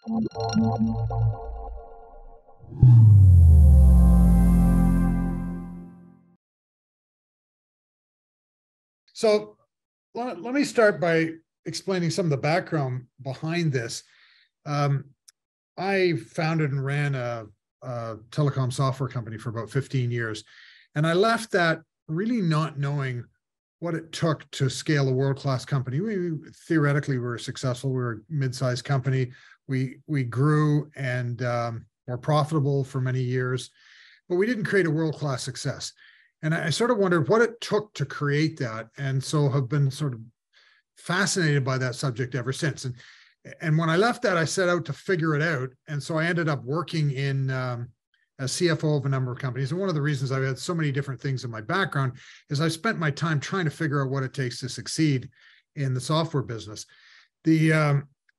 So let me start by explaining some of the background behind this. I founded and ran a telecom software company for about 15 years. And I left that really not knowing what it took to scale a world-class company. We theoretically were successful. We were a mid-sized company. We grew and were profitable for many years, but we didn't create a world-class success. And I sort of wondered what it took to create that. And so have been sort of fascinated by that subject ever since. And when I left that, I set out to figure it out. And so I ended up working in as CFO of a number of companies. And one of the reasons I've had so many different things in my background is I've spent my time trying to figure out what it takes to succeed in the software business.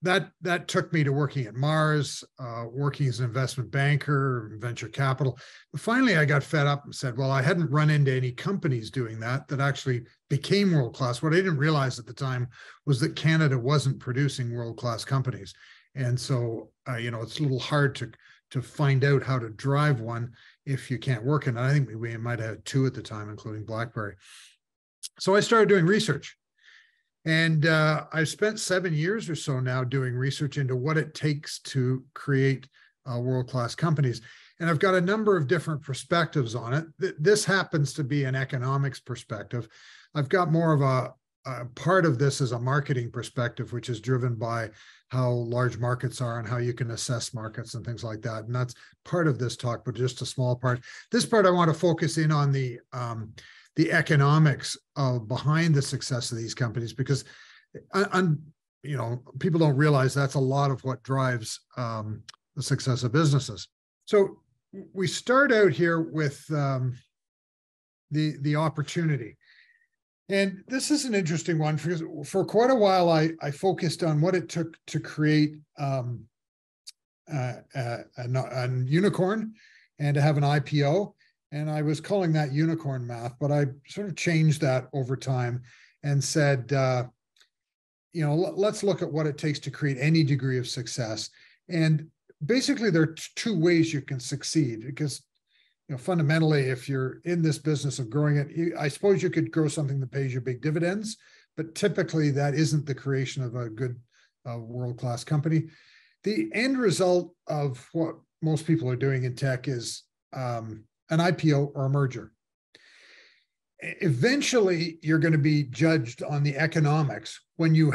That took me to working at Mars, working as an investment banker, venture capital. But finally, I got fed up and said, well, I hadn't run into any companies doing that actually became world-class. What I didn't realize at the time was that Canada wasn't producing world-class companies. And so, it's a little hard to find out how to drive one if you can't work in it. I think we might have had two at the time, including BlackBerry. So I started doing research. And I've spent 7 years or so now doing research into what it takes to create world-class companies. And I've got a number of different perspectives on it. This happens to be an economics perspective. I've got more of a part of this as a marketing perspective, which is driven by how large markets are and how you can assess markets and things like that. And that's part of this talk, but just a small part. This part, I want to focus in on the economics behind the success of these companies, because people don't realize that's a lot of what drives the success of businesses. So we start out here with the opportunity. And this is an interesting one because for quite a while, I focused on what it took to create a unicorn and to have an IPO. And I was calling that unicorn math, but I sort of changed that over time and said, let's look at what it takes to create any degree of success. And basically, there are two ways you can succeed, because fundamentally, if you're in this business of growing it, I suppose you could grow something that pays you big dividends, but typically that isn't the creation of a good world-class company. The end result of what most people are doing in tech is an IPO or a merger. Eventually, you're going to be judged on the economics when you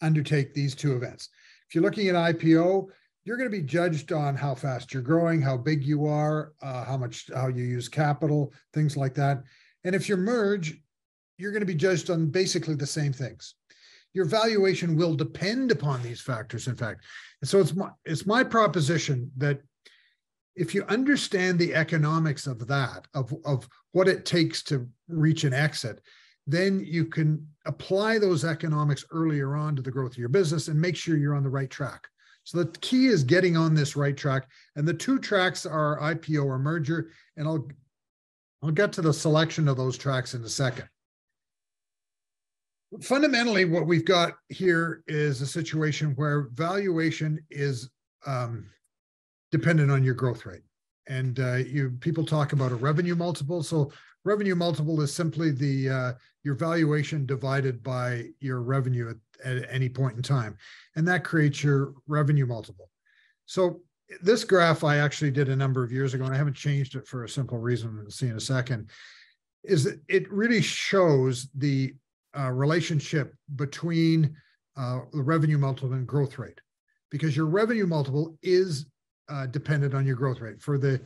undertake these two events. If you're looking at IPO, you're going to be judged on how fast you're growing, how big you are, how you use capital, things like that. And if you merge, you're going to be judged on basically the same things. Your valuation will depend upon these factors, in fact. And so it's my proposition that if you understand the economics of that, of what it takes to reach an exit, then you can apply those economics earlier on to the growth of your business and make sure you're on the right track. So the key is getting on this right track. And the two tracks are IPO or merger. And I'll get to the selection of those tracks in a second. Fundamentally, what we've got here is a situation where valuation is dependent on your growth rate. And people talk about a revenue multiple. So revenue multiple is simply your valuation divided by your revenue at any point in time. And that creates your revenue multiple. So this graph I actually did a number of years ago, and I haven't changed it for a simple reason we'll see in a second, is that it really shows the relationship between the revenue multiple and growth rate, because your revenue multiple is dependent on your growth rate. For the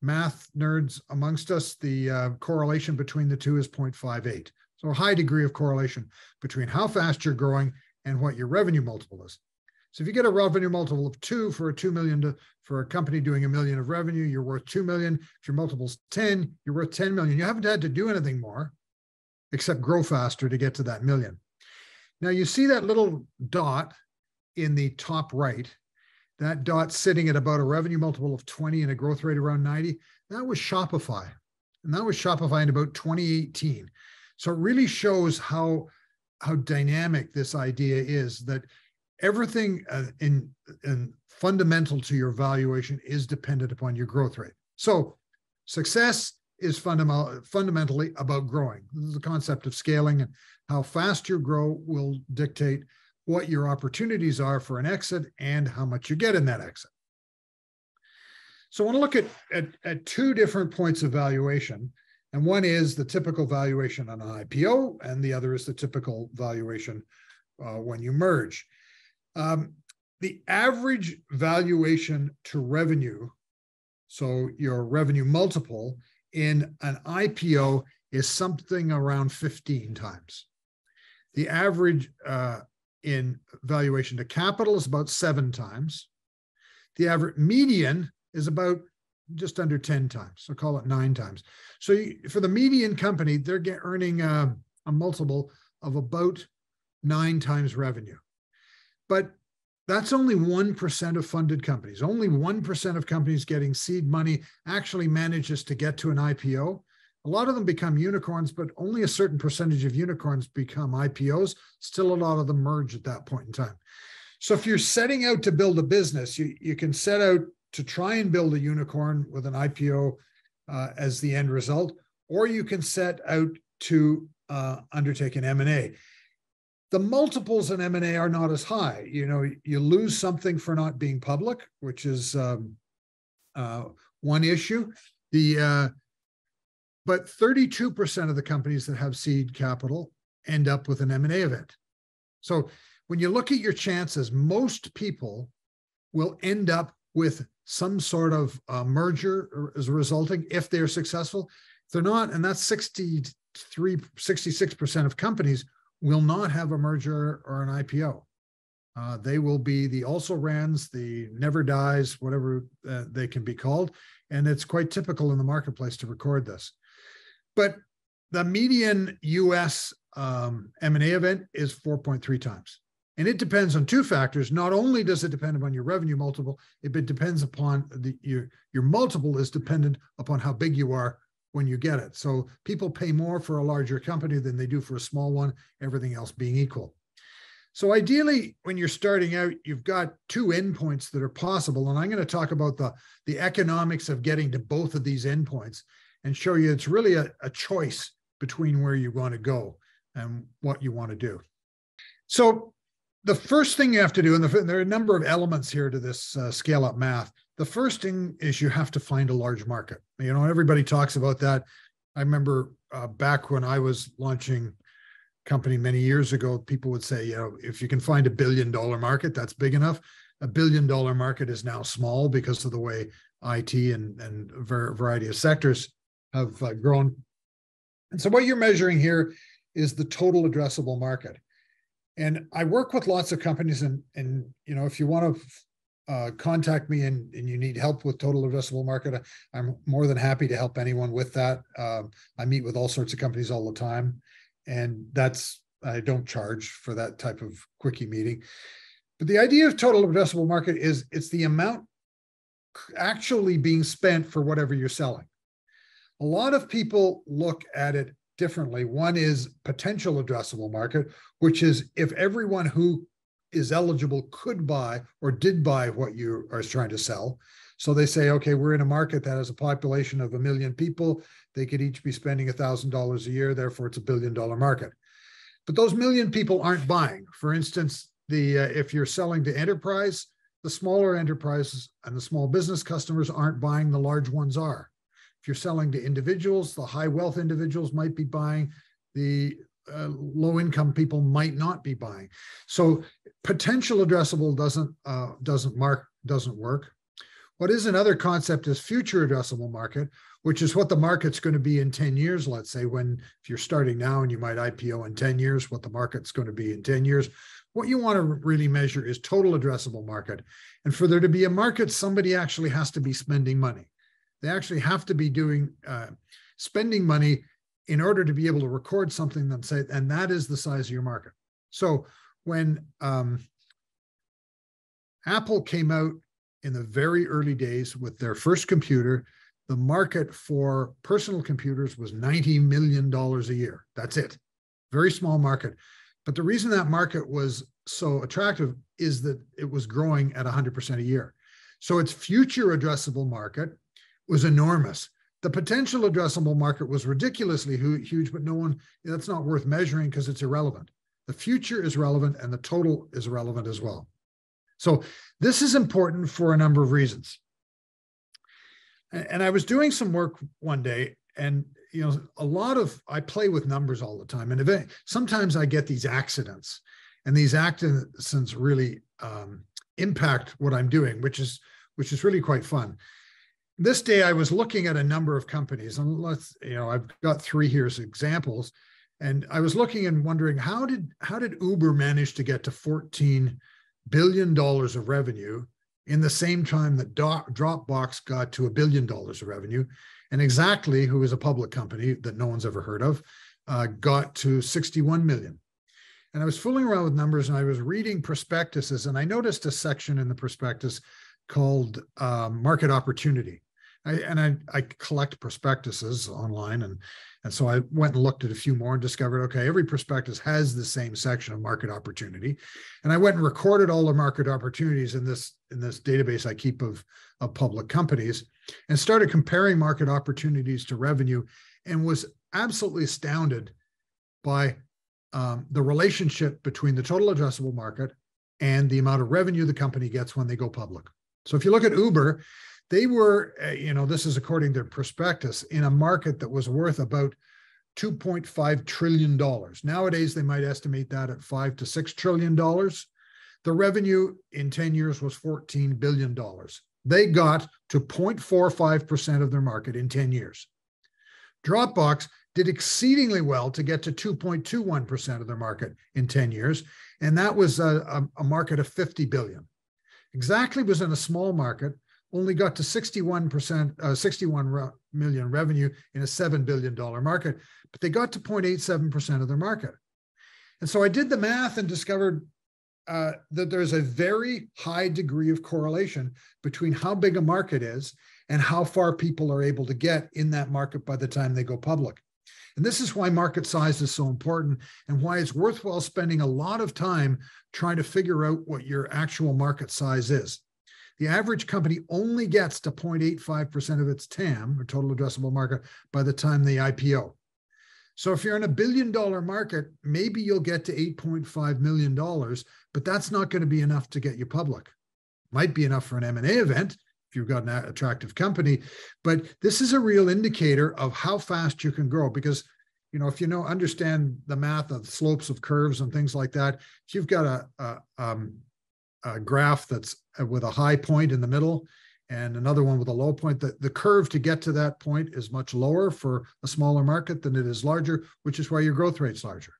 math nerds amongst us, the correlation between the two is 0.58. So a high degree of correlation between how fast you're growing and what your revenue multiple is. So if you get a revenue multiple of 2 for for a company doing $1 million of revenue, you're worth 2 million. If your multiple's 10, you're worth 10 million. You haven't had to do anything more except grow faster to get to that million. Now you see that little dot in the top right. That dot sitting at about a revenue multiple of 20 and a growth rate around 90. That was Shopify. And that was Shopify in about 2018. So it really shows how dynamic this idea is, that everything in fundamental to your valuation is dependent upon your growth rate. So success is fundamentally about growing. This is the concept of scaling, and how fast you grow will dictate what your opportunities are for an exit and how much you get in that exit. So I want to look at two different points of valuation. And one is the typical valuation on an IPO, and the other is the typical valuation when you merge. The average valuation to revenue, so your revenue multiple in an IPO, is something around 15 times. The average in valuation to capital is about 7 times. The average median is about just under 10 times, so call it 9 times. So for the median company, they're earning a multiple of about 9 times revenue. But that's only 1% of funded companies. Only 1% of companies getting seed money actually manages to get to an IPO. A lot of them become unicorns, but only a certain percentage of unicorns become IPOs. Still, a lot of them merge at that point in time. So if you're setting out to build a business, you can set out to try and build a unicorn with an IPO as the end result, or you can set out to undertake an M&A. The multiples in M&A are not as high. You know, you lose something for not being public, which is one issue. But 32% of the companies that have seed capital end up with an M&A event. So when you look at your chances, most people will end up with some sort of merger as a resulting, if they're successful. If they're not, and that's 66% of companies will not have a merger or an IPO. They will be the also-rans, the never dies, whatever they can be called. And it's quite typical in the marketplace to record this. But the median US M&A event is 4.3 times. And it depends on 2 factors. Not only does it depend upon your revenue multiple, it depends upon your multiple is dependent upon how big you are when you get it. So people pay more for a larger company than they do for a small one, everything else being equal. So ideally, when you're starting out, you've got 2 endpoints that are possible. And I'm going to talk about the economics of getting to both of these endpoints and show you it's really a choice between where you want to go and what you want to do. So the first thing you have to do, and there are a number of elements here to this scale-up math. The first thing is you have to find a large market. You know, everybody talks about that. I remember back when I was launching a company many years ago, people would say, you know, if you can find $1 billion market, that's big enough. $1 billion market is now small because of the way IT and a variety of sectors have grown. And so what you're measuring here is the total addressable market. And I work with lots of companies, and you know, if you want to contact me and you need help with total addressable market, I'm more than happy to help anyone with that. I meet with all sorts of companies all the time, and I don't charge for that type of quickie meeting. But the idea of total addressable market is it's the amount actually being spent for whatever you're selling. A lot of people look at it differently. One is potential addressable market, which is if everyone who is eligible could buy or did buy what you are trying to sell. So they say, okay, we're in a market that has a population of 1 million people. They could each be spending $1,000 a year. Therefore, it's $1 billion market. But those 1 million people aren't buying. For instance, if you're selling to enterprise, the smaller enterprises and the small business customers aren't buying, the large ones are. If you're selling to individuals, the high wealth individuals might be buying, the low income people might not be buying. So potential addressable doesn't work. What is another concept is future addressable market, which is what the market's going to be in 10 years, let's say, if you're starting now and you might IPO in 10 years, what the market's going to be in 10 years. What you want to really measure is total addressable market. And for there to be a market, somebody actually has to be spending money. They actually have to be spending money in order to be able to record something and that is the size of your market. So when Apple came out in the very early days with their first computer, the market for personal computers was $90 million a year. That's it. Very small market. But the reason that market was so attractive is that it was growing at 100% a year. So its future addressable market was enormous. The potential addressable market was ridiculously huge, but that's not worth measuring because it's irrelevant. The future is relevant and the total is relevant as well. So this is important for a number of reasons. And I was doing some work one day, and I play with numbers all the time, and sometimes I get these accidents, and these accidents really impact what I'm doing, which is really quite fun. This day I was looking at a number of companies, and I've got 3 here as examples, and I was looking and wondering how did Uber manage to get to $14 billion of revenue in the same time that Dropbox got to $1 billion of revenue, and Exactly, who is a public company that no one's ever heard of, got to 61 million. And I was fooling around with numbers, and I was reading prospectuses, and I noticed a section in the prospectus called market opportunity. I collect prospectuses online, and so I went and looked at a few more and discovered, okay, every prospectus has the same section of market opportunity. And I went and recorded all the market opportunities in this database I keep of public companies, and started comparing market opportunities to revenue, and was absolutely astounded by the relationship between the total addressable market and the amount of revenue the company gets when they go public. So if you look at Uber, they were, this is according to prospectus, in a market that was worth about $2.5 trillion. Nowadays, they might estimate that at $5 to $6 trillion. The revenue in 10 years was $14 billion. They got to 0.45% of their market in 10 years. Dropbox did exceedingly well to get to 2.21% of their market in 10 years, and that was a market of 50 billion. Exactly was in a small market, only got to 61 million revenue in a $7 billion market, but they got to 0.87% of their market. And so I did the math and discovered that there's a very high degree of correlation between how big a market is and how far people are able to get in that market by the time they go public. And this is why market size is so important, and why it's worthwhile spending a lot of time trying to figure out what your actual market size is. The average company only gets to 0.85% of its TAM, or total addressable market, by the time they IPO. So if you're in $1 billion market, maybe you'll get to $8.5 million, but that's not going to be enough to get you public. Might be enough for an M&A event if you've got an attractive company, but this is a real indicator of how fast you can grow, because if you understand the math of slopes of curves and things like that, if you've got a graph that's with a high point in the middle and another one with a low point, the curve to get to that point is much lower for a smaller market than it is larger, which is why your growth rate's larger.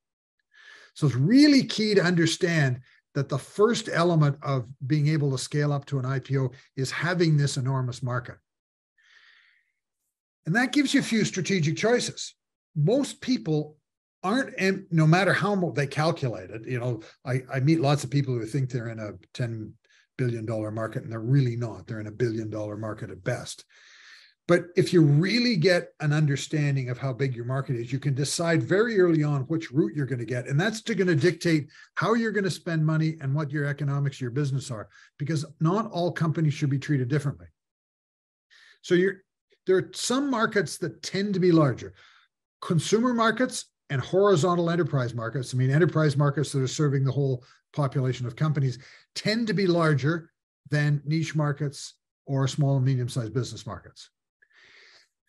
So it's really key to understand that the first element of being able to scale up to an IPO is having this enormous market. And that gives you a few strategic choices. Most people aren't, and no matter how they calculate it, I meet lots of people who think they're in a $10 billion market, and they're really not. They're in a $1 billion market at best. But if you really get an understanding of how big your market is, you can decide very early on which route you're going to get. And that's going to dictate how you're going to spend money and what your economics of your business are, because not all companies should be treated differently. So there are some markets that tend to be larger. Consumer markets and horizontal enterprise markets, enterprise markets that are serving the whole population of companies, tend to be larger than niche markets or small and medium-sized business markets.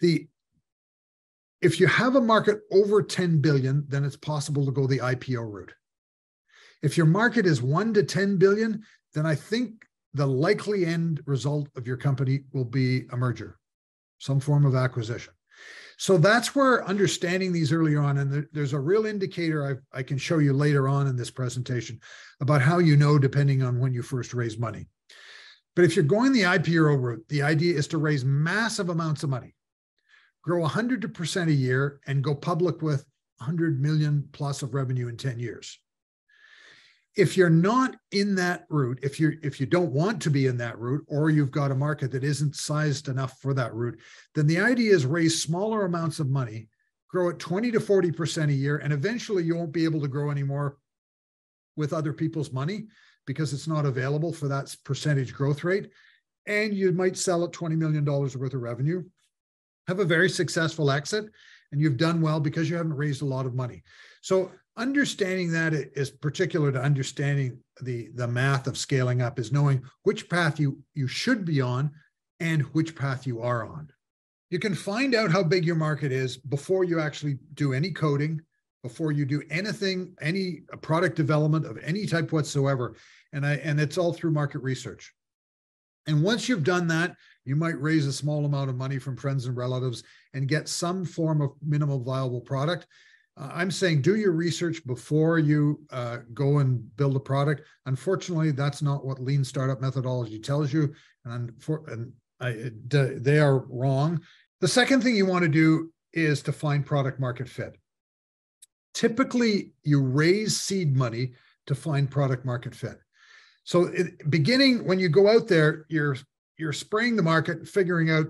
If you have a market over 10 billion, then it's possible to go the IPO route. If your market is 1 to 10 billion, then I think the likely end result of your company will be a merger, some form of acquisition. So that's where understanding these earlier on, and there's a real indicator I can show you later on in this presentation about how depending on when you first raise money. But if you're going the IPO route, the idea is to raise massive amounts of money, grow 100% a year, and go public with 100 million plus of revenue in 10 years. If you're not in that route, if you don't want to be in that route, or you've got a market that isn't sized enough for that route, then the idea is raise smaller amounts of money, grow at 20 to 40% a year, and eventually you won't be able to grow anymore. with other people's money because it's not available for that percentage growth rate. And you might sell at $20 million worth of revenue, have a very successful exit, and you've done well because you haven't raised a lot of money. So understanding that is particular to understanding the math of scaling up, is knowing which path you should be on and which path you are on. You can find out how big your market is before you actually do any coding, before you do anything, any product development of any type whatsoever. And it's all through market research. And once you've done that, you might raise a small amount of money from friends and relatives and get some form of minimal viable product. I'm saying do your research before you go and build a product. Unfortunately, that's not what lean startup methodology tells you. They are wrong. The second thing you want to do is to find product market fit. Typically, you raise seed money to find product market fit. So beginning, when you go out there, you're spraying the market, figuring out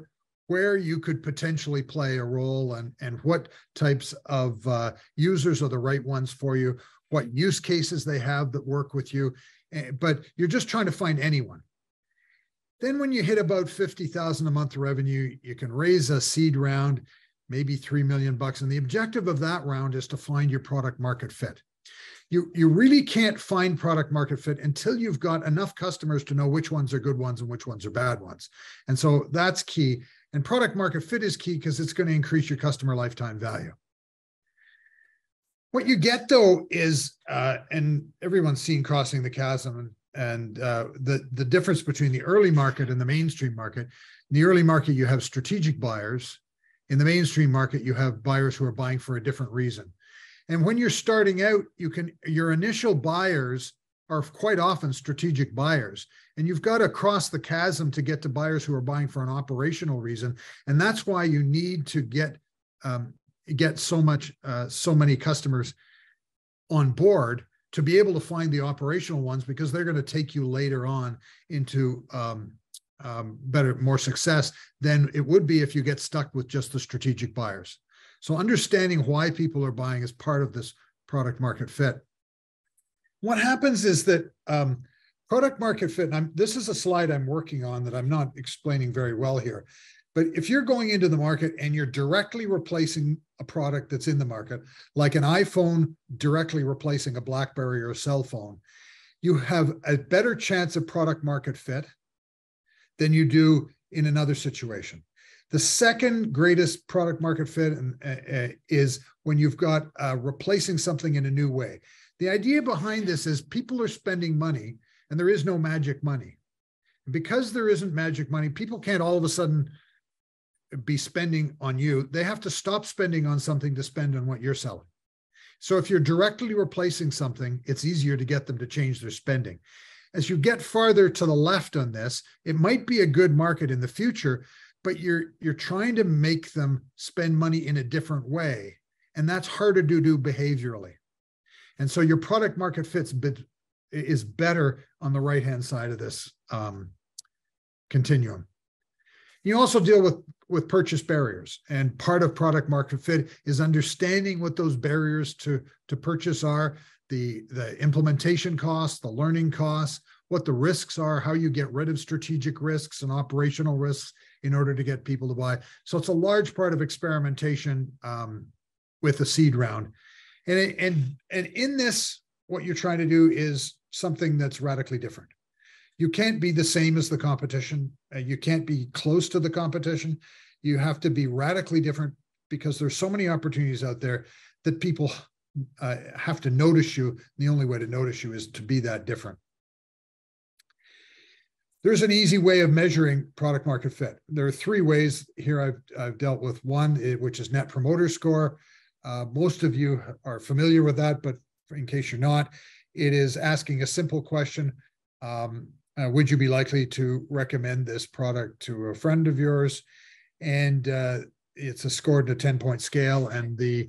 where you could potentially play a role and what types of users are the right ones for you, what use cases they have that work with you, but you're just trying to find anyone. Then when you hit about 50,000 a month revenue, you can raise a seed round, maybe $3 million. And the objective of that round is to find your product market fit. You really can't find product market fit until you've got enough customers to know which ones are good ones and which ones are bad ones. And so that's key. And product market fit is key because it's going to increase your customer lifetime value. What you get, though, is, and everyone's seen Crossing the Chasm, and the difference between the early market and the mainstream market. In the early market, you have strategic buyers. In the mainstream market, you have buyers who are buying for a different reason. And when you're starting out, your initial buyers are quite often strategic buyers. And you've got to cross the chasm to get to buyers who are buying for an operational reason. And that's why you need to get so many customers on board to be able to find the operational ones, because they're going to take you later on into more success than it would be if you get stuck with just the strategic buyers. So understanding why people are buying is part of this product market fit. What happens is that product market fit, and this is a slide I'm working on that I'm not explaining very well here, but if you're going into the market and you're directly replacing a product that's in the market, like an iPhone directly replacing a BlackBerry or a cell phone, you have a better chance of product market fit than you do in another situation. The second greatest product market fit is when you've got replacing something in a new way. The idea behind this is people are spending money and there is no magic money. Because there isn't magic money, people can't all of a sudden be spending on you. They have to stop spending on something to spend on what you're selling. So if you're directly replacing something, it's easier to get them to change their spending. As you get farther to the left on this, it might be a good market in the future, but you're trying to make them spend money in a different way. And that's harder to do behaviorally. And so your product market fit is better on the right-hand side of this continuum. You also deal with purchase barriers. And part of product market fit is understanding what those barriers to purchase are, the implementation costs, the learning costs, what the risks are, how you get rid of strategic risks and operational risks in order to get people to buy. So it's a large part of experimentation with a seed round. And in this, what you're trying to do is something that's radically different. You can't be the same as the competition. You can't be close to the competition. You have to be radically different because there's so many opportunities out there that people have to notice you. The only way to notice you is to be that different. There's an easy way of measuring product market fit. There are three ways here I've dealt with. One, which is Net Promoter Score. Most of you are familiar with that, but in case you're not, it is asking a simple question. Would you be likely to recommend this product to a friend of yours? And it's a scored in a 10-point scale, and the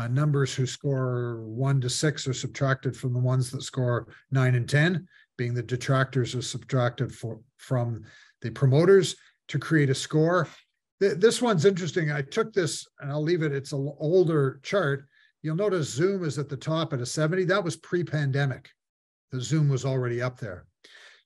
numbers who score 1 to 6 are subtracted from the ones that score 9 and 10, being the detractors are subtracted from the promoters to create a score. This one's interesting. I took this, and I'll leave it. It's an older chart. You'll notice Zoom is at the top at a 70. That was pre-pandemic. the Zoom was already up there.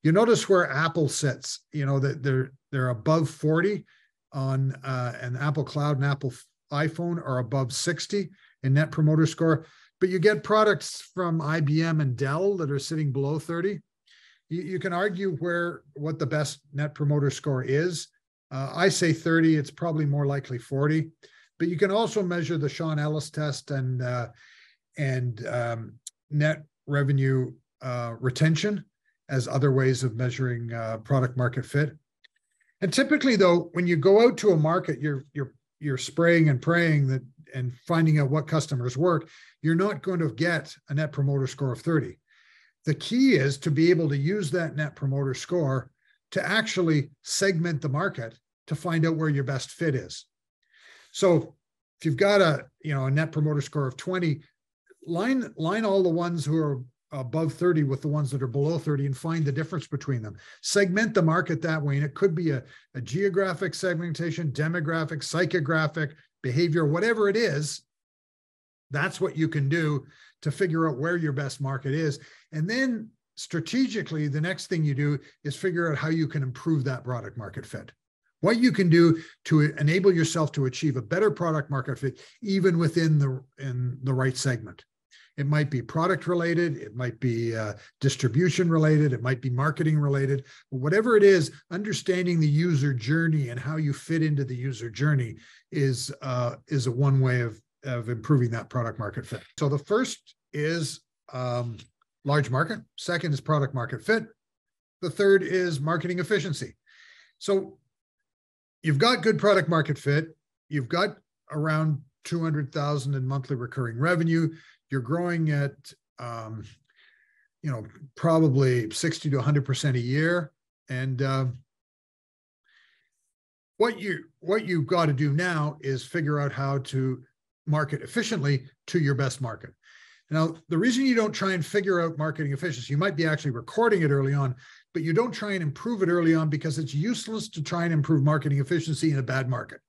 You notice where Apple sits, that they're above 40 on an Apple Cloud and Apple iPhone are above 60 in Net Promoter Score, but you get products from IBM and Dell that are sitting below 30. You can argue what the best Net Promoter Score is. I say 30, it's probably more likely 40, but you can also measure the Sean Ellis test and net revenue retention as other ways of measuring product market fit. And typically, though, when you go out to a market, you're spraying and praying that and finding out what customers work. You're not going to get a Net Promoter Score of 30. The key is to be able to use that Net Promoter Score to actually segment the market to find out where your best fit is. So if you've got a Net Promoter Score of 20, line all the ones who are above 30 with the ones that are below 30 and find the difference between them. Segment the market that way. And it could be a geographic segmentation, demographic, psychographic, behavior, whatever it is. That's what you can do to figure out where your best market is. And then strategically, the next thing you do is figure out how you can improve that product market fit. What you can do to enable yourself to achieve a better product market fit, even within the right segment. It might be product related, it might be distribution related, it might be marketing related, but whatever it is, understanding the user journey and how you fit into the user journey is a one way of improving that product market fit. So the first is large market. Second is product market fit. The third is marketing efficiency. So you've got good product market fit. You've got around 200,000 in monthly recurring revenue. You're growing at, probably 60 to 100% a year. And what you've got to do now is figure out how to market efficiently to your best market. Now, the reason you don't try and figure out marketing efficiency, you might be actually recording it early on, but you don't try and improve it early on because it's useless to try and improve marketing efficiency in a bad market.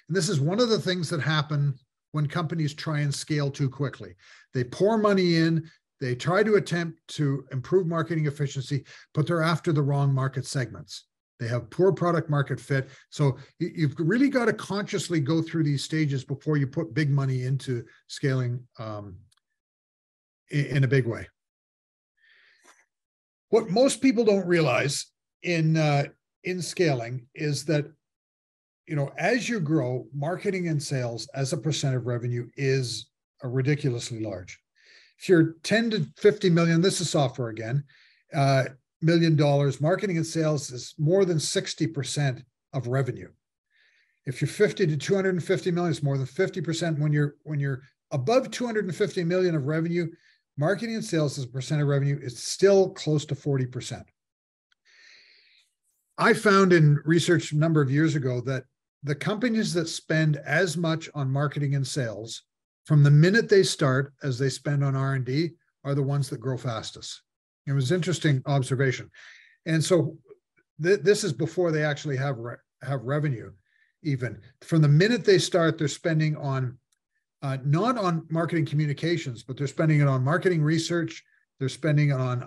And this is one of the things that happen when companies try and scale too quickly. They pour money in, they try to attempt to improve marketing efficiency, but they're after the wrong market segments. They have poor product market fit. So you've really got to consciously go through these stages before you put big money into scaling in a big way. What most people don't realize in scaling is that as you grow, marketing and sales as a percent of revenue is ridiculously large. If you're 10 to 50 million, this is software again, $1 million, marketing and sales is more than 60% of revenue. If you're 50 to 250 million, it's more than 50%. When you're above 250 million of revenue, marketing and sales as a percent of revenue is still close to 40%. I found in research a number of years ago that the companies that spend as much on marketing and sales from the minute they start as they spend on R&D are the ones that grow fastest. It was an interesting observation. And so this is before they actually have revenue even. From the minute they start, they're spending on, not on marketing communications, but they're spending it on marketing research. They're spending it on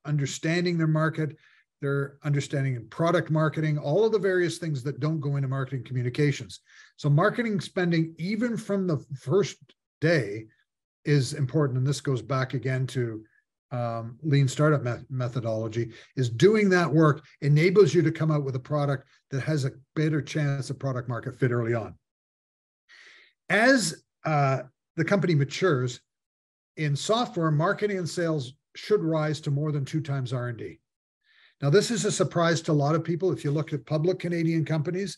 understanding their market. They're understanding in product marketing, all of the various things that don't go into marketing communications. So marketing spending, even from the first day, is important. And this goes back again to lean startup methodology, is doing that work enables you to come out with a product that has a better chance of product market fit early on. As the company matures, in software, marketing and sales should rise to more than 2 times R&D. Now, this is a surprise to a lot of people. If you look at public Canadian companies,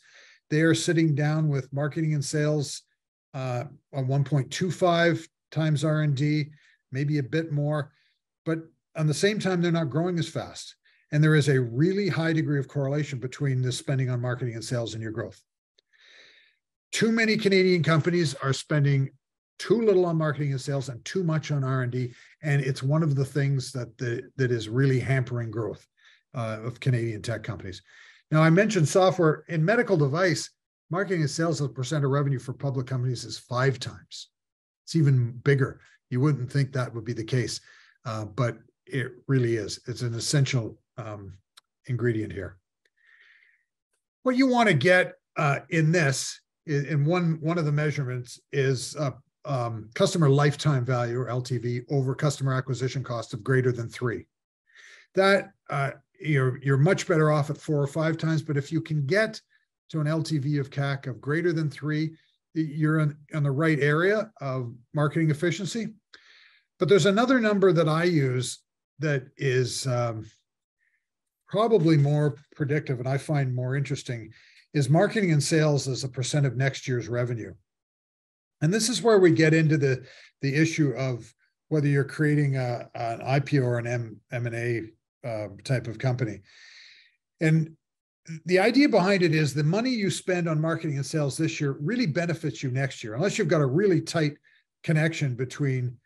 they are sitting down with marketing and sales on 1.25 times R&D, maybe a bit more, but on the same time, they're not growing as fast. And there is a really high degree of correlation between the spending on marketing and sales and your growth. Too many Canadian companies are spending too little on marketing and sales and too much on R&D. And it's one of the things that is really hampering growth of Canadian tech companies. Now, I mentioned software. In medical device, marketing and sales as a percent of revenue for public companies is 5 times. It's even bigger. You wouldn't think that would be the case, but it really is. It's an essential ingredient here. What you want to get in this, in one of the measurements, is customer lifetime value, or LTV, over customer acquisition cost of greater than 3. That you're much better off at 4 or 5 times, but if you can get to an LTV of CAC of greater than 3, you're in the right area of marketing efficiency. But there's another number that I use that is probably more predictive and I find more interesting, is marketing and sales as a percent of next year's revenue. And this is where we get into the issue of whether you're creating an IPO or an M&A type of company. And the idea behind it is the money you spend on marketing and sales this year really benefits you next year, unless you've got a really tight connection between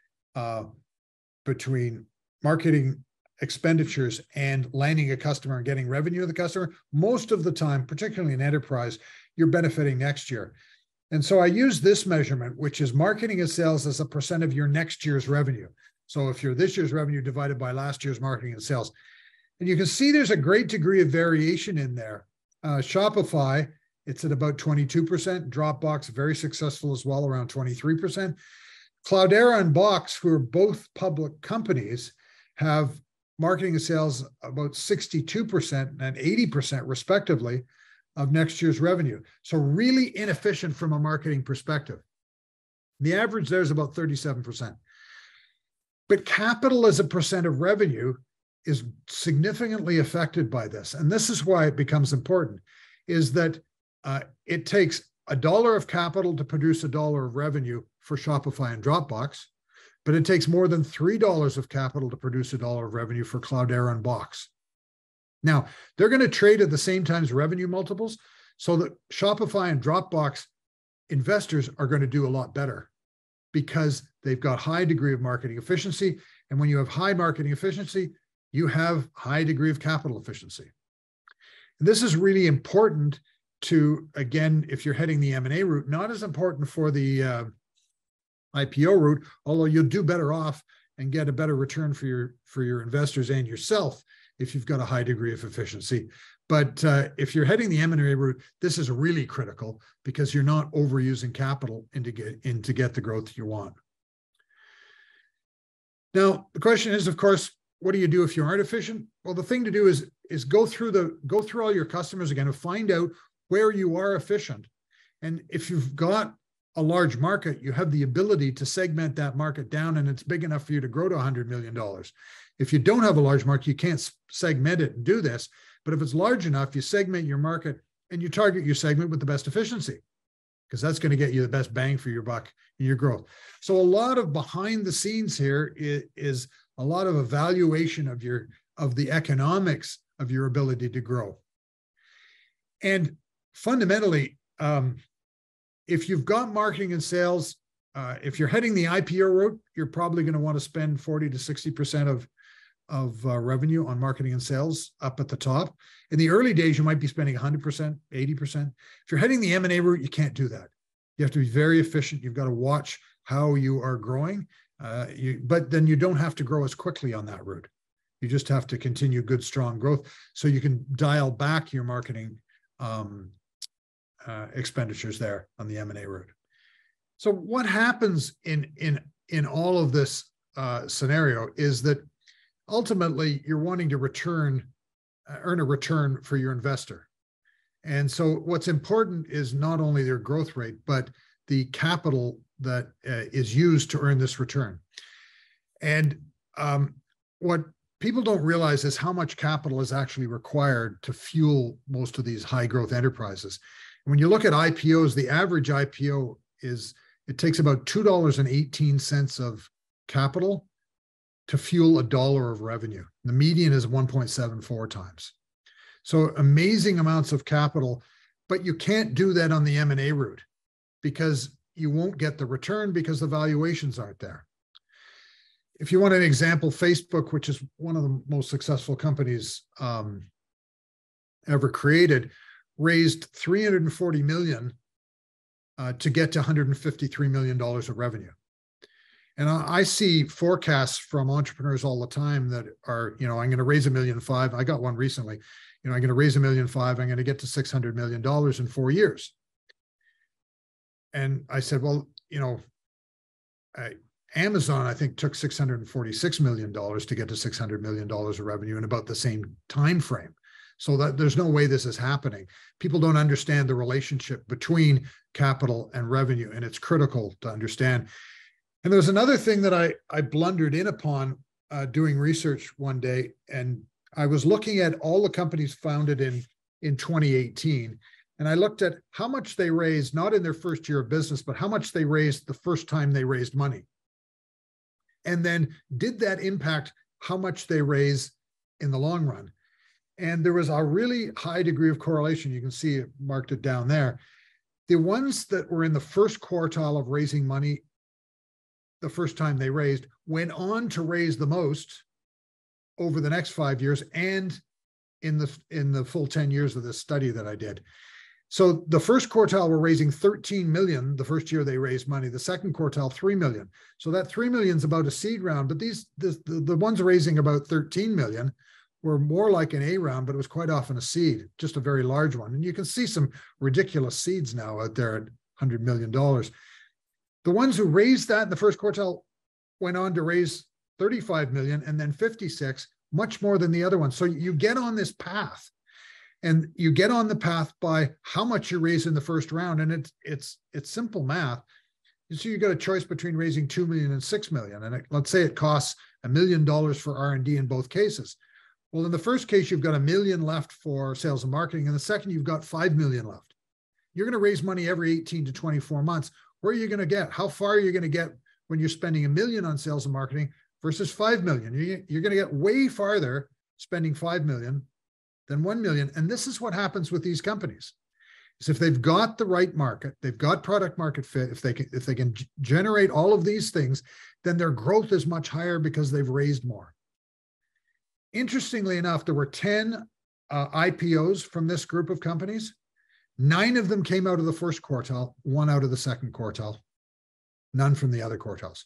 marketing expenditures and landing a customer and getting revenue of the customer. Most of the time, particularly in enterprise, you're benefiting next year. And so I use this measurement, which is marketing and sales as a percent of your next year's revenue. So if you're this year's revenue divided by last year's marketing and sales, and you can see there's a great degree of variation in there. Shopify, it's at about 22%. Dropbox, very successful as well, around 23%. Cloudera and Box, who are both public companies, have marketing and sales about 62% and 80% respectively of next year's revenue. So really inefficient from a marketing perspective. The average there is about 37%. But capital as a percent of revenue is significantly affected by this. And this is why it becomes important, is that it takes $1 of capital to produce $1 of revenue for Shopify and Dropbox, but it takes more than $3 of capital to produce $1 of revenue for Cloudera and Box. Now, they're going to trade at the same times revenue multiples, so that Shopify and Dropbox investors are going to do a lot better because they've got high degree of marketing efficiency. And when you have high marketing efficiency, you have high degree of capital efficiency. And this is really important to, again, if you're heading the M&A route, not as important for the IPO route, although you'll do better off and get a better return for your investors and yourself if you've got a high degree of efficiency. But if you're heading the M&A route, this is really critical because you're not overusing capital to get the growth you want. Now, the question is, of course, what do you do if you aren't efficient? Well, the thing to do is go through all your customers again and find out where you are efficient. And if you've got a large market, you have the ability to segment that market down, and it's big enough for you to grow to $100 million. If you don't have a large market, you can't segment it and do this. But if it's large enough, you segment your market and you target your segment with the best efficiency, because that's going to get you the best bang for your buck in your growth. So a lot of behind the scenes here is a lot of evaluation of the economics of your ability to grow. And fundamentally, if you've got marketing and sales, if you're heading the IPO route, you're probably going to want to spend 40 to 60% of revenue on marketing and sales up at the top. In the early days, you might be spending 100%, 80%. If you're heading the M&A route, you can't do that. You have to be very efficient. You've got to watch how you are growing, but then you don't have to grow as quickly on that route. You just have to continue good, strong growth so you can dial back your marketing expenditures there on the M&A route. So what happens in all of this scenario is that ultimately you're wanting to earn a return for your investor. And so what's important is not only their growth rate, but the capital that is used to earn this return. And what people don't realize is how much capital is actually required to fuel most of these high growth enterprises. When you look at IPOs, the average IPO it takes about $2.18 of capital to fuel $1 of revenue. The median is 1.74 times. So amazing amounts of capital, but you can't do that on the M&A route because you won't get the return because the valuations aren't there. If you want an example, Facebook, which is one of the most successful companies ever created, raised $340 million to get to $153 million of revenue. And I see forecasts from entrepreneurs all the time that are, I'm going to raise $1.5 million. I got one recently. I'm going to raise $1.5 million. I'm going to get to $600 million in 4 years. And I said, well, Amazon, I think, took $646 million to get to $600 million of revenue in about the same time frame. So that there's no way this is happening. People don't understand the relationship between capital and revenue, and it's critical to understand. And there's another thing that I blundered in upon doing research one day, and I was looking at all the companies founded in 2018, and I looked at how much they raised, not in their first year of business, but how much they raised the first time they raised money. And then did that impact how much they raise in the long run? And there was a really high degree of correlation. You can see it, marked it down there. The ones that were in the first quartile of raising money the first time they raised went on to raise the most over the next 5 years and in the full 10 years of this study that I did. So the first quartile were raising 13 million the first year they raised money. The second quartile, 3 million. So that 3 million is about a seed round, but the ones raising about 13 million were more like an A round, but it was quite often a seed, just a very large one. And you can see some ridiculous seeds now out there at $100 million. The ones who raised that in the first quartile went on to raise 35 million and then 56, much more than the other ones. So you get on this path, and you get on the path by how much you raise in the first round. And it's simple math. So you got a choice between raising 2 million and 6 million. And let's say it costs $1 million for R&D in both cases. Well, in the first case, you've got $1 million left for sales and marketing. In the second, you've got $5 million left. You're going to raise money every 18 to 24 months. Where are you going to get? How far are you going to get when you're spending $1 million on sales and marketing versus 5 million? You're going to get way farther spending 5 million than 1 million. And this is what happens with these companies. Is if they've got the right market, they've got product market fit, if they can generate all of these things, then their growth is much higher because they've raised more. Interestingly enough, there were 10 IPOs from this group of companies. 9 of them came out of the first quartile, 1 out of the second quartile, none from the other quartiles.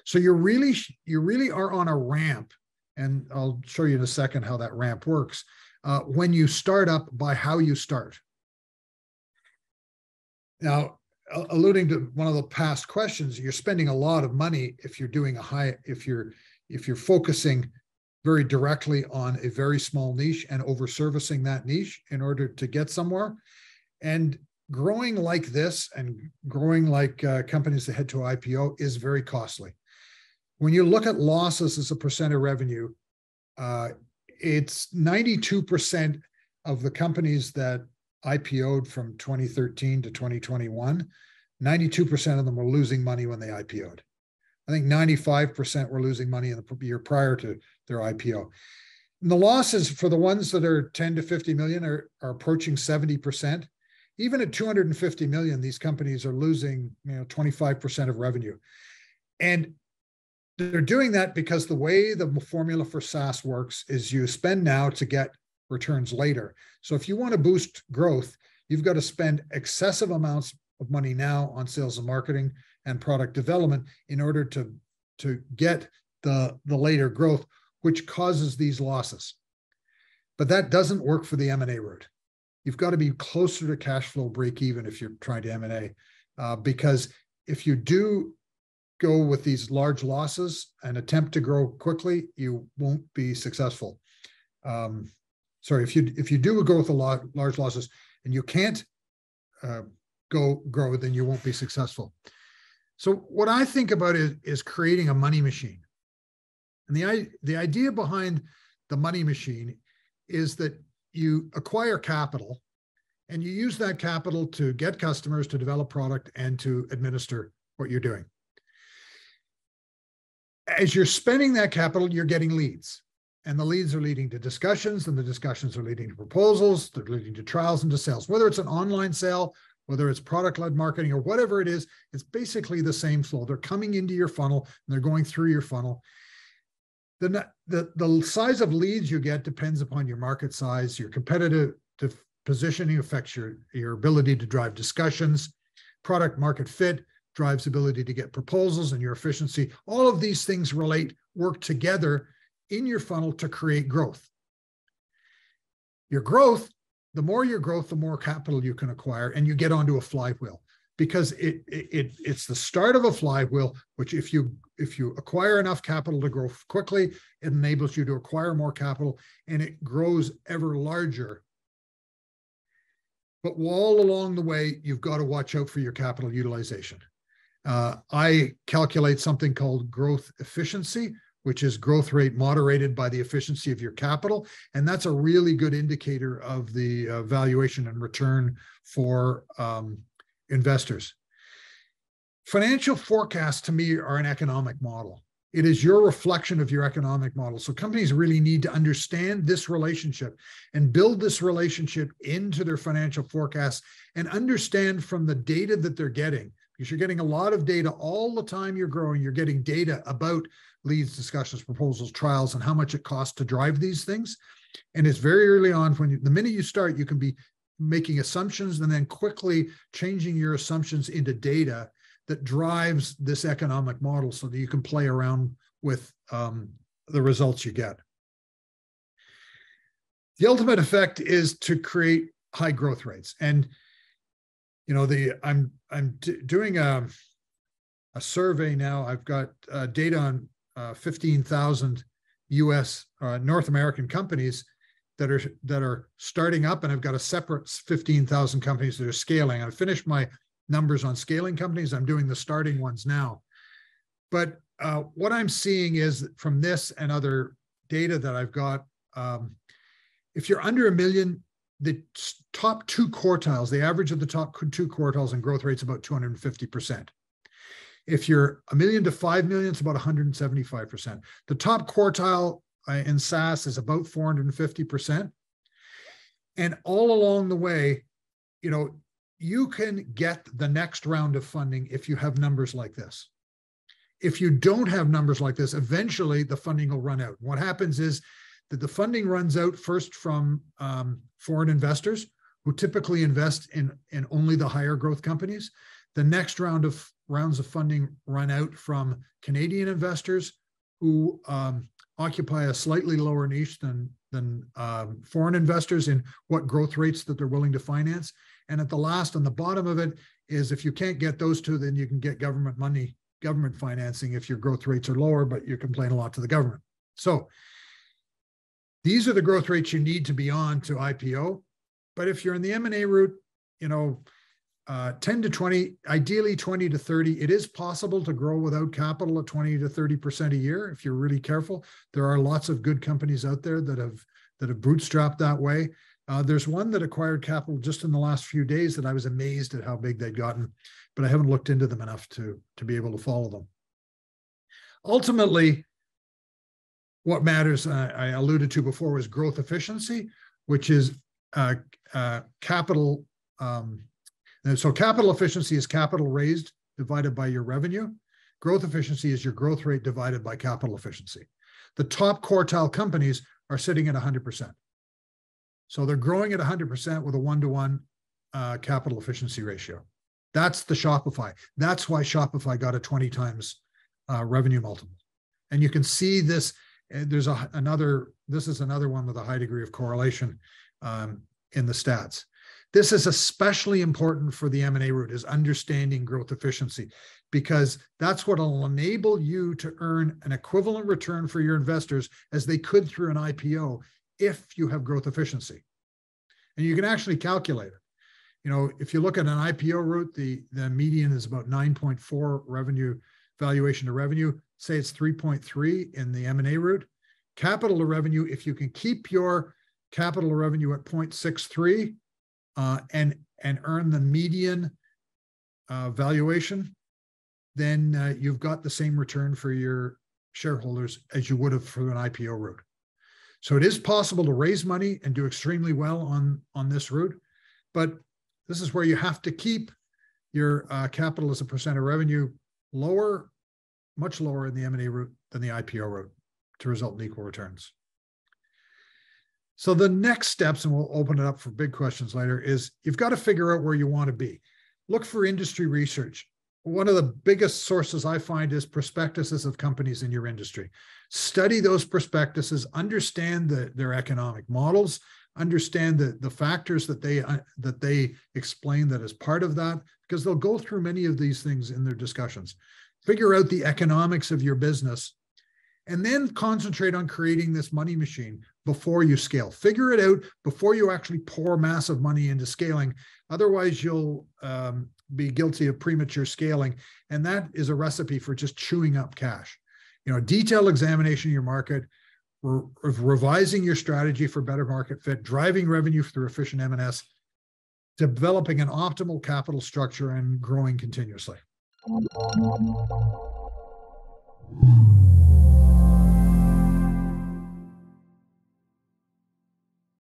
So you really are on a ramp, and I'll show you in a second how that ramp works, when you start up by how you start. Now, alluding to one of the past questions, you're spending a lot of money if you're doing if you're focusing very directly on a very small niche and over-servicing that niche in order to get somewhere. And growing like this and growing like companies that head to IPO is very costly. When you look at losses as a percent of revenue, it's 92% of the companies that IPO'd from 2013 to 2021, 92% of them were losing money when they IPO'd. I think 95% were losing money in the year prior to their IPO. And the losses for the ones that are 10 to 50 million are approaching 70%. Even at 250 million, these companies are losing 25% of revenue. And they're doing that because the way the formula for SaaS works is you spend now to get returns later. So if you want to boost growth, you've got to spend excessive amounts of money now on sales and marketing and product development in order to get the later growth, which causes these losses. But that doesn't work for the M&A route. You've got to be closer to cash flow break even if you're trying to M&A, because if you do go with these large losses and attempt to grow quickly, you won't be successful. If you do go with a large losses and you can't grow, then you won't be successful. So what I think about is creating a money machine. And the idea behind the money machine is that you acquire capital and you use that capital to get customers, to develop product, and to administer what you're doing. As you're spending that capital, you're getting leads. And the leads are leading to discussions, and the discussions are leading to proposals, they're leading to trials and to sales. Whether it's an online sale, whether it's product-led marketing or whatever it is, it's basically the same flow. They're coming into your funnel and they're going through your funnel. The size of leads you get depends upon your market size. Your competitive positioning affects your ability to drive discussions. Product market fit drives ability to get proposals, and your efficiency. All of these things work together in your funnel to create growth. Your growth, the more your growth, the more capital you can acquire, and you get onto a flywheel, because it's the start of a flywheel, which if you acquire enough capital to grow quickly, it enables you to acquire more capital, and it grows ever larger. But all along the way, you've got to watch out for your capital utilization. I calculate something called growth efficiency, which is growth rate moderated by the efficiency of your capital. And that's a really good indicator of the valuation and return for investors. Financial forecasts, to me, are an economic model. It is your reflection of your economic model. So companies really need to understand this relationship and build this relationship into their financial forecasts, and understand from the data that they're getting, because you're getting a lot of data all the time you're growing. You're getting data about leads, discussions, proposals, trials, and how much it costs to drive these things. And it's very early on, the minute you start, you can be making assumptions and then quickly changing your assumptions into data that drives this economic model, so that you can play around with the results you get. The ultimate effect is to create high growth rates. And I'm doing a survey now. I've got data on 15,000 U.S. North American companies that are starting up, and I've got a separate 15,000 companies that are scaling. I've finished my numbers on scaling companies. I'm doing the starting ones now. But what I'm seeing is, from this and other data that I've got, if you're under $1 million, the top two quartiles, the average of the top two quartiles in growth rates, about 250%. If you're $1 million to $5 million, it's about 175%. The top quartile in SaaS is about 450%. And all along the way, you can get the next round of funding if you have numbers like this. If you don't have numbers like this, eventually the funding will run out. What happens is that the funding runs out first from foreign investors, who typically invest in only the higher growth companies. The next rounds of funding run out from Canadian investors, who occupy a slightly lower niche than foreign investors in what growth rates that they're willing to finance. And at the last, on the bottom of it, is if you can't get those two, then you can get government money, government financing if your growth rates are lower, but you complain a lot to the government. So these are the growth rates you need to be on to IPO. But if you're in the M&A route, 10 to 20, ideally 20 to 30. It is possible to grow without capital at 20 to 30% a year if you're really careful. There are lots of good companies out there that have bootstrapped that way. There's one that acquired capital just in the last few days that I was amazed at how big they'd gotten, but I haven't looked into them enough to be able to follow them. Ultimately, what matters, I alluded to before, was growth efficiency, which is capital. And so capital efficiency is capital raised divided by your revenue. Growth efficiency is your growth rate divided by capital efficiency. The top quartile companies are sitting at 100%. So they're growing at 100% with a 1-to-1 capital efficiency ratio. That's the Shopify. That's why Shopify got a 20 times revenue multiple. And you can see this. This is another one with a high degree of correlation in the stats. This is especially important for the M&A route, is understanding growth efficiency, because that's what will enable you to earn an equivalent return for your investors as they could through an IPO if you have growth efficiency. And you can actually calculate it. If you look at an IPO route, the median is about 9.4 revenue valuation to revenue. Say it's 3.3 in the M&A route. Capital to revenue, if you can keep your capital to revenue at 0.63, and earn the median valuation, then you've got the same return for your shareholders as you would have for an IPO route. So it is possible to raise money and do extremely well on this route, but this is where you have to keep your capital as a percent of revenue lower, much lower in the M&A route than the IPO route to result in equal returns. So the next steps, and we'll open it up for big questions later, is you've got to figure out where you want to be. Look for industry research. one of the biggest sources I find is prospectuses of companies in your industry. Study those prospectuses, understand their economic models, understand the factors that they explain that as part of that, because they'll go through many of these things in their discussions. Figure out the economics of your business, and then concentrate on creating this money machine before you scale. Figure it out before you actually pour massive money into scaling. Otherwise, you'll be guilty of premature scaling. And that is a recipe for just chewing up cash. You know, detailed examination of your market, revising your strategy for better market fit, driving revenue through efficient M&S, developing an optimal capital structure, and growing continuously.